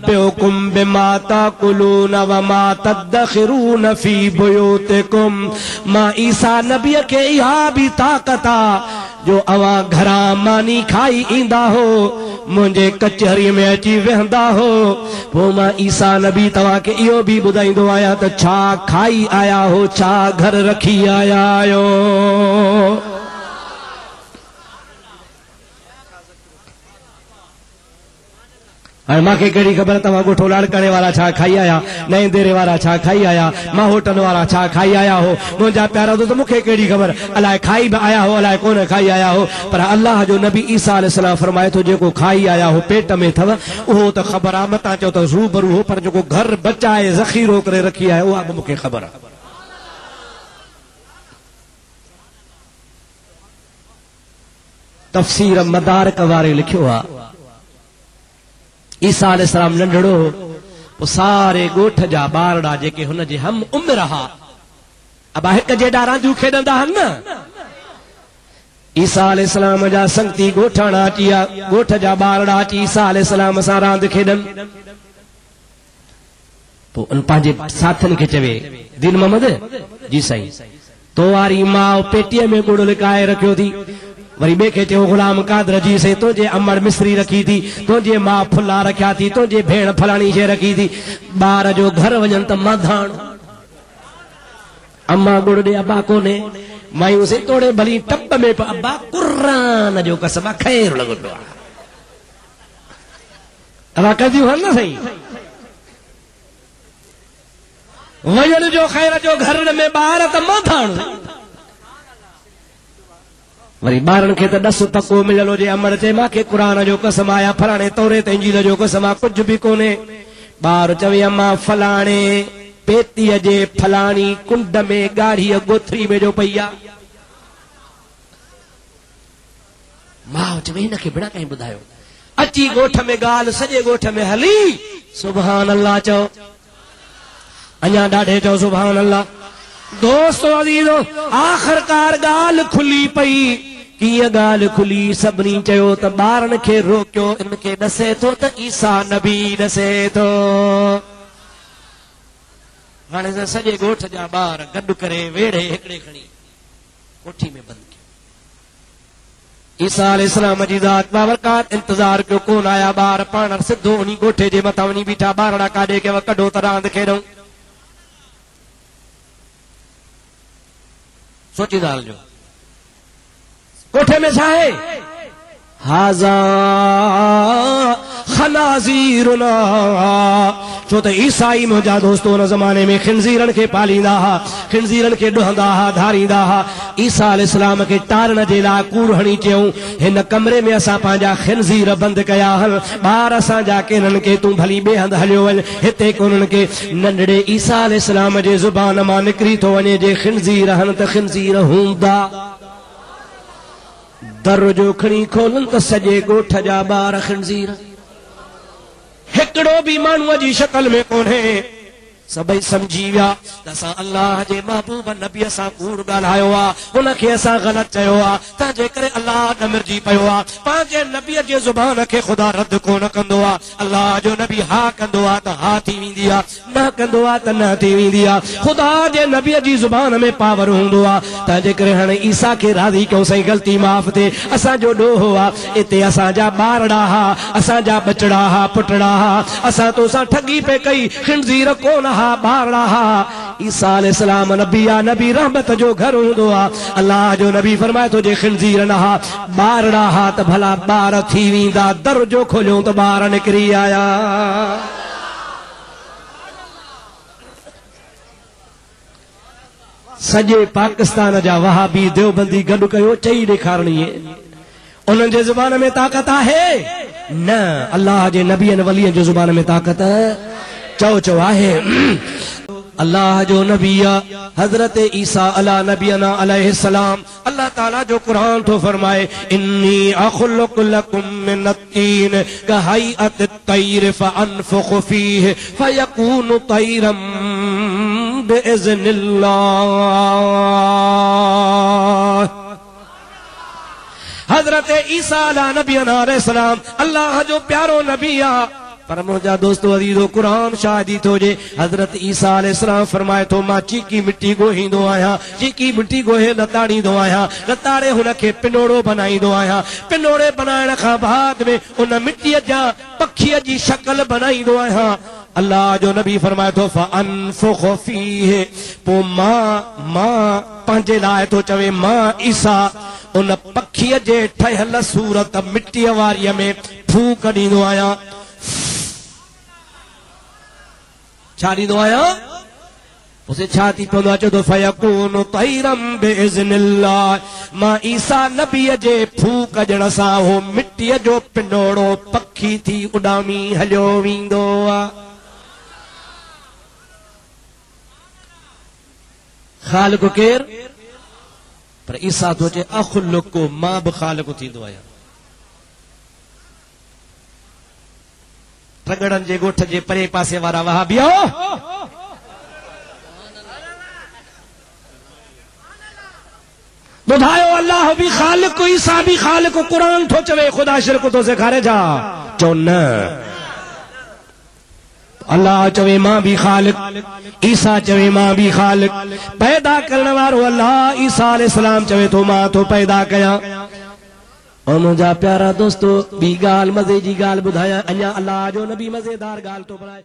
उनब्बिउकुम बिमा ताकुलून व मा तदखिरून फी बुयूतिकुम। मां ईसा नबी के इहा भी ताकत आ जो अवा घरा मानी खाई इंदा हो मुझे कचहरी में अची वेंदा हो वो मां ईसा नबी तवा के इहो भी बुधाइंदो आया तो छा खाई आया हो छा घर रखी आया आयो। मांखे कहिड़ी ख़बर तव्हां ॻोठो लाड़काणे वारा छा खाई आया नए देरे वारा छा खाई आया मां होटल वारा छा खाई आया हो मुंहिंजा प्यारा दोस्त मूंखे कहिड़ी ख़बर अलाए खाई भी आया हो अलाए कोन खाई आया हो पर अल्लाह जो नबी ईसा अलैहिस्सलाम फरमाए थो जेको खाई आया हो पेट में अथव उहो त ख़बर आहे मतां चओ त रूबरू हो पर जेको घर बचाए ज़ख़ीरो करे रखी आहे उहा बि मूंखे ख़बर आहे। तफ़सीर मदारक वारे लिखियो आहे ईसा अलैहिस्सलाम नंढड़ो पोइ सारे ॻोठ जा ॿारड़ा जेके हुन जे हम उम्र हा अबा हिक जेॾा रांदियूं खेॾंदा आहिनि न ईसा अलैहिस्सलाम जा संगती ॻोठाणा अची विया ॻोठ जा ॿारड़ा अची ईसा अलैहिस्सलाम सां रांदि खेॾनि पोइ उन पंहिंजे साथनि खे चवे दीन मोहम्मद जी साईं तो वारी मां पेटीअ में गुड़ लिकाए रखियो थी वरी बे के चयो गुलाम कादर जी से तुझे अमर मिस्री रखी थी तुझे मां फुला रखिया थी तुझे भेण फलाणी शे रखी थी बार जो घर वजन त माधाण अम्मा गुड़ दे अब्बा कोने मायूं से तोड़े भली टप में अब्बा कुरान जो कसम खैर लगंदो आहे अब्बा कदियूं हन न सही वजन जो खैर जो घर में बार त माधाण वरी ॿारनि खे त ॾस पको मिलियलो जे अमर चए मूंखे क़ुरान जो कसम आया फलाणे तौरे ते इंजील जो कसम आहे कुझु बि कोन्हे ॿार चवे अम्मा फलाणे पेतीअ जे फलाणी कुंड में ॻाढ़ीअ गोथरी में जो पई आहे मां चवे हिनखे बिना कंहिं ॿुधायो अची ॻोठ में ॻाल्हि सॼे ॻोठ में हली सुभान अल्लाह चओ अञा ॾाढे चओ सुभान अल्लाह दोस्तो अज़ीज़ो आख़िरकार ॻाल्हि खुली पई कीअं ॻाल्हि खुली सभिनी चयो त ॿारनि खे रोकियो इनखे ॾसे थो त ईसा नबी ॾसे थो हाणे सॼे ॻोठ जा ॿार गॾु करे वेड़े हिकिड़े खणी कोठी में बंदि कयो ईसा अलैहिस्सलाम जी ज़ात बाबरकात इंतज़ार कयो कोन आया ॿार पाण सिधो उन ॻोठे जे मथां वञी बीठा ॿारड़ा काॾे कयो कढो त रांदि खेॾूं सोची दाल जो कोठे में छा है हाज़ा खनाज़ीरुना छो त ईसाई मुंहिंजा दोस्तो हुन ज़माने में खिनज़ीरनि खे पालींदा हुआ खिनज़ीरनि खे ॾुहंदा हुआ धारींदा हुआ ईसा अलैहिस्सलाम खे टारण जे लाइ कूड़ हणी चयूं हिन कमरे में असां पंहिंजा खिनज़ीर बंदि कया आहिनि ॿार असांजा केरनि खे तूं भली ॿिए हंधि हलियो वञ हिते कोन्हनि खे नंढड़े ईसा अलैहिस्सलाम जे ज़ुबान मां निकिरी थो वञे जे खिनज़ीर आहिनि त खिनज़ीर हूंदा दर जो खणी खोलनि त सॼे ॻोठ जा ॿार खिनज़ीर हिकिड़ो बि माण्हूअ जी शकल में कोन्हे सभई समझी विया त असां अल्लाह जे महबूब नबीअ सां कूड़ ॻाल्हायो आहे हुनखे असां ग़लति चयो आहे तंहिंजे करे अल्लाह ॾमिरजी पियो आहे पंहिंजे नबीअ जे ज़ुबान खे ख़ुदा रद्द कोन कंदो आहे अल्लाह जो नबी हा कंदो आहे त हा थी वेंदी आहे न कंदो आहे त न थी वेंदी आहे ख़ुदा जे नबीअ जी ज़ुबान में पावर हूंदो आहे तंहिंजे करे हाणे ईसा खे राज़ी कयूं साईं ग़लती माफ़ थिए असांजो ॾोहो आहे हिते असांजा ॿारड़ा हा असांजा बचड़ा हा पुटड़ा हा असां तोसां ठगी पे कई खिनज़ीर कोन हा ॿारड़ा हा ईसा अलैहिस्सलाम नबी आहे नबी रहमत जो घर हूंदो आहे अल्लाह जो नबी फरमाए थो जे खिनज़ीर न हा ॿारड़ा हा त भला ॿार थी वेंदा दर जो खोलियो त ॿार निकिरी आया सॼे पाकिस्तान जा वहाबी देवबंदी गॾु कयो चई ॾेखारणी उन्हनि जे ज़ुबान में ताक़त आहे न अल्लाह जे नबीअ वलीअ जे ज़ुबान में ताक़त चओ चओ आहे अल्लाह जो नबी हज़रत ईसा अला नबीना अलैहिस्सलाम अल्लाह ताला जो कुरान तो फरमाए इन्नी अखलुकु लकुम मिन अत्तीन कहैअत तैर फअनफुखु फीह फयकूनु तैरम बिइज़्निल्लाह हज़रत ईसा अला नबीना अलैहिस्सलाम अल्लाह जो प्यारो नबी पर मुझा दोस्तों अजीजो कुरान शादी तो जे हजरत ईसा अलैहिस्सलाम फरमाए तो मां चीकी मिट्टी गोहींदो आया चीकी मिट्टी गोहे लताड़ींदो आया लताड़े हुनखे पिनोड़ो बनाईंदो आया पिनोड़े बनाइण खां बाद में उन मिट्टीअ जा पखीअ जी शक्ल बनाईंदो आया अल्लाह जो नबी फरमाए तो फअनफुख फीह पो मां पंहिंजे लाइ तो चवे मां ईसा उन पखीअ जे ठहियल सूरत मिट्टीअ वारीअ में फूक ॾींदो आहियां छा ॾींदो आहियां उसे छा थी पवंदो आहे चवंदो फयकून तैरम बिइज़्निल्लाह मां ईसा नबीअ जे फूक ॾियण सां हो मिट्टीअ जो पिनोड़ो पखी थी उॾामी हलियो वेंदो आहे खालिक केर पर ईसा तो चे अखलुक मां भी खालिक थींदो आहियां रगड़न जे गोठ जे परे पासे वारा वहाबियो ॿुधायो अल्लाह भी खालिक ईसा भी खालिक कुरान थो चवे खुदा शिरक तो सेखारे जा चो न अल्लाह चवे मां भी खालिक ईसा चवे मां भी खालिक पैदा करण वारो अल्लाह ईसा अलैहिस्सलाम चवे तो मां तो पैदा कया और मुझा प्यारा दोस्तों बी गाल मजे जी गाल बुधाया अञा अल्लाह जो नबी मजेदार गाल तो बनाए